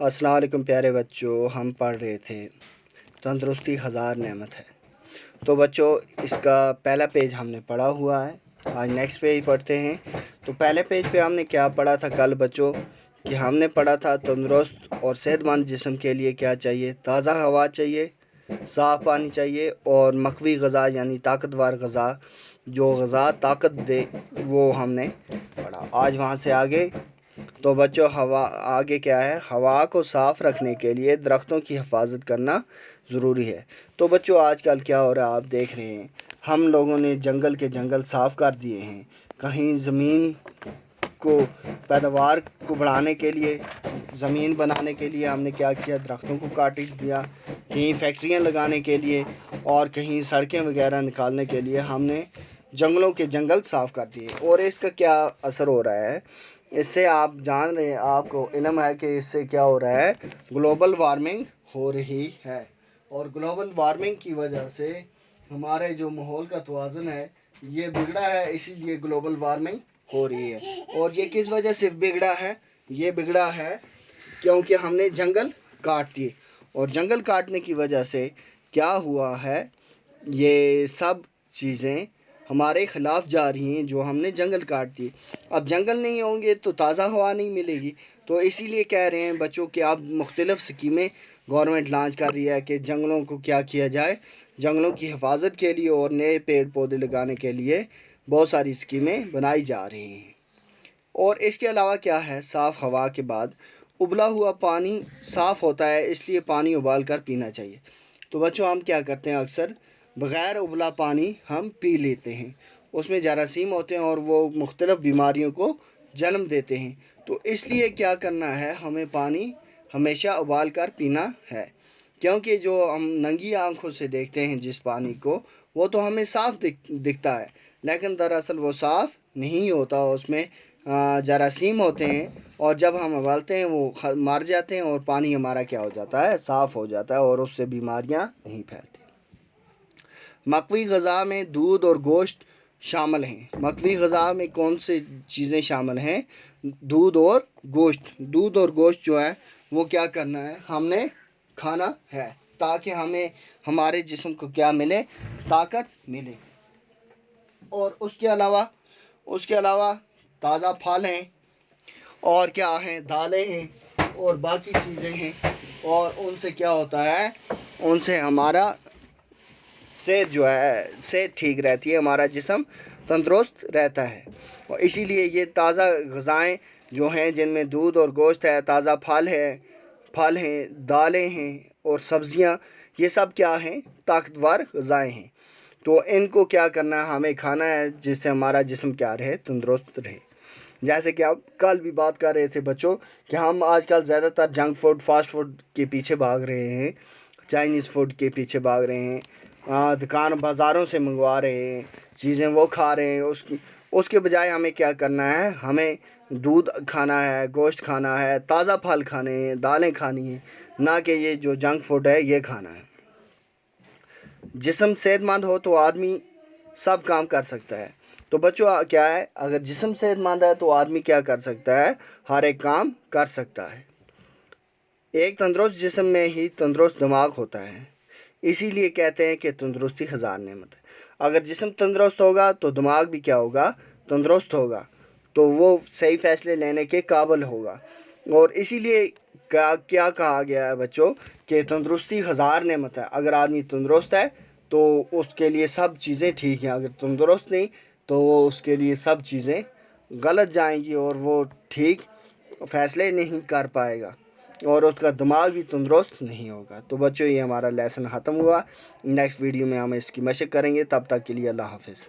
अस्सलाम वालेकुम प्यारे बच्चों, हम पढ़ रहे थे तंदुरुस्ती हज़ार नेमत है। तो बच्चों इसका पहला पेज हमने पढ़ा हुआ है। आज नेक्स्ट पेज पढ़ते हैं। तो पहले पेज पे हमने क्या पढ़ा था कल बच्चों कि हमने पढ़ा था तंदुरुस्त और सेहतमंद जिस्म के लिए क्या चाहिए। ताज़ा हवा चाहिए, साफ़ पानी चाहिए और मकवी ग़ज़ा यानी ताकतवर ग़ज़ा, जो ग़ज़ा ताकत दे, वो हमने पढ़ा। आज वहाँ से आगे तो बच्चों हवा आगे क्या है, हवा को साफ़ रखने के लिए दरख्तों की हिफाजत करना ज़रूरी है। तो बच्चों आजकल क्या हो रहा है, आप देख रहे हैं हम लोगों ने जंगल के जंगल साफ़ कर दिए हैं। कहीं ज़मीन को पैदावार को बढ़ाने के लिए, ज़मीन बनाने के लिए हमने क्या किया, दरख्तों को काट दिया। कहीं फैक्ट्रियाँ लगाने के लिए और कहीं सड़कें वगैरह निकालने के लिए हमने जंगलों के जंगल साफ़ कर दिए। और इसका क्या असर हो रहा है, इससे आप जान रहे हैं, आपको इल्म है कि इससे क्या हो रहा है, ग्लोबल वार्मिंग हो रही है। और ग्लोबल वार्मिंग की वजह से हमारे जो माहौल का तवाज़ुन है ये बिगड़ा है, इसीलिए ग्लोबल वार्मिंग हो रही है। और ये किस वजह से बिगड़ा है, ये बिगड़ा है क्योंकि हमने जंगल काट दिए। और जंगल काटने की वजह से क्या हुआ है, ये सब चीज़ें हमारे ख़िलाफ़ जा रही हैं जो हमने जंगल काट दिए। अब जंगल नहीं होंगे तो ताज़ा हवा नहीं मिलेगी। तो इसीलिए कह रहे हैं बच्चों कि अब मुख्तलिफ़ स्कीमें गवर्नमेंट लॉन्च कर रही है कि जंगलों को क्या किया जाए, जंगलों की हिफाजत के लिए और नए पेड़ पौधे लगाने के लिए बहुत सारी स्कीमें बनाई जा रही हैं। और इसके अलावा क्या है, साफ़ हवा के बाद उबला हुआ पानी साफ़ होता है, इसलिए पानी उबाल कर पीना चाहिए। तो बच्चों हम क्या करते हैं, अक्सर बग़ैर उबला पानी हम पी लेते हैं, उसमें जरासीम होते हैं और वो मुख्तलिफ़ बीमारियों को जन्म देते हैं। तो इसलिए क्या करना है, हमें पानी हमेशा उबाल कर पीना है, क्योंकि जो हम नंगी आंखों से देखते हैं जिस पानी को, वो तो हमें साफ़ दिखता है, लेकिन दरअसल वो साफ़ नहीं होता, उसमें जरासीम होते हैं और जब हम उबालते हैं वो मर जाते हैं और पानी हमारा क्या हो जाता है, साफ़ हो जाता है और उससे बीमारियां नहीं फैलती। मकवी ग़ज़ा में दूध और गोश्त शामिल हैं। मकवी ग़ज़ा में कौन सी चीज़ें शामिल हैं, दूध और गोश्त। दूध और गोश्त जो है वो क्या करना है, हमने खाना है, ताकि हमें हमारे जिस्म को क्या मिले, ताकत मिले। और उसके अलावा ताज़ा फल हैं और क्या हैं, दालें हैं और बाकी चीज़ें हैं। और उनसे क्या होता है, उनसे हमारा सेहत जो है, सेहत ठीक रहती है, हमारा जिस्म तंदुरुस्त रहता है। और इसीलिए ये ताज़ा ग़ज़ाएँ जो हैं जिनमें दूध और गोश्त है, ताज़ा फल हैं, दालें हैं और सब्ज़ियाँ, ये सब क्या हैं, ताकतवर ग़ज़ाएँ हैं। तो इनको क्या करना है, हमें खाना है, जिससे हमारा जिस्म क्या रहे, तंदुरुस्त रहे। जैसे कि आप कल भी बात कर रहे थे बच्चों कि हम आजकल ज़्यादातर जंक फूड, फास्ट फूड के पीछे भाग रहे हैं, चाइनीज़ फूड के पीछे भाग रहे हैं, दुकान बाज़ारों से मंगवा रहे हैं चीज़ें, वो खा रहे हैं। उसके बजाय हमें क्या करना है, हमें दूध खाना है, गोश्त खाना है, ताज़ा फल खाने हैं, दालें खानी हैं, ना कि ये जो जंक फूड है ये खाना है। जिस्म सेहतमंद हो तो आदमी सब काम कर सकता है। तो बच्चों क्या है, अगर जिस्म सेहतमंद है तो आदमी क्या कर सकता है, हर एक काम कर सकता है। एक तंदुरुस्त जिस्म में ही तंदुरुस्त दिमाग होता है, इसीलिए कहते हैं कि तंदुरुस्ती हज़ार नेमत है। अगर जिस्म तंदुरुस्त होगा तो दिमाग भी क्या होगा, तंदुरुस्त होगा, तो वो सही फ़ैसले लेने के काबिल होगा। और इसीलिए क्या कहा गया है बच्चों कि तंदुरुस्ती हज़ार नेमत है। अगर आदमी तंदुरुस्त है तो उसके लिए सब चीज़ें ठीक हैं, अगर तंदुरुस्त नहीं तो वो उसके लिए सब चीज़ें गलत जाएंगी और वो ठीक फ़ैसले नहीं कर पाएगा और उसका दिमाग भी तंदुरुस्त नहीं होगा। तो बच्चों ये हमारा लेसन ख़त्म हुआ। नेक्स्ट वीडियो में हम इसकी मशक करेंगे, तब तक के लिए अल्लाह हाफ़िज़।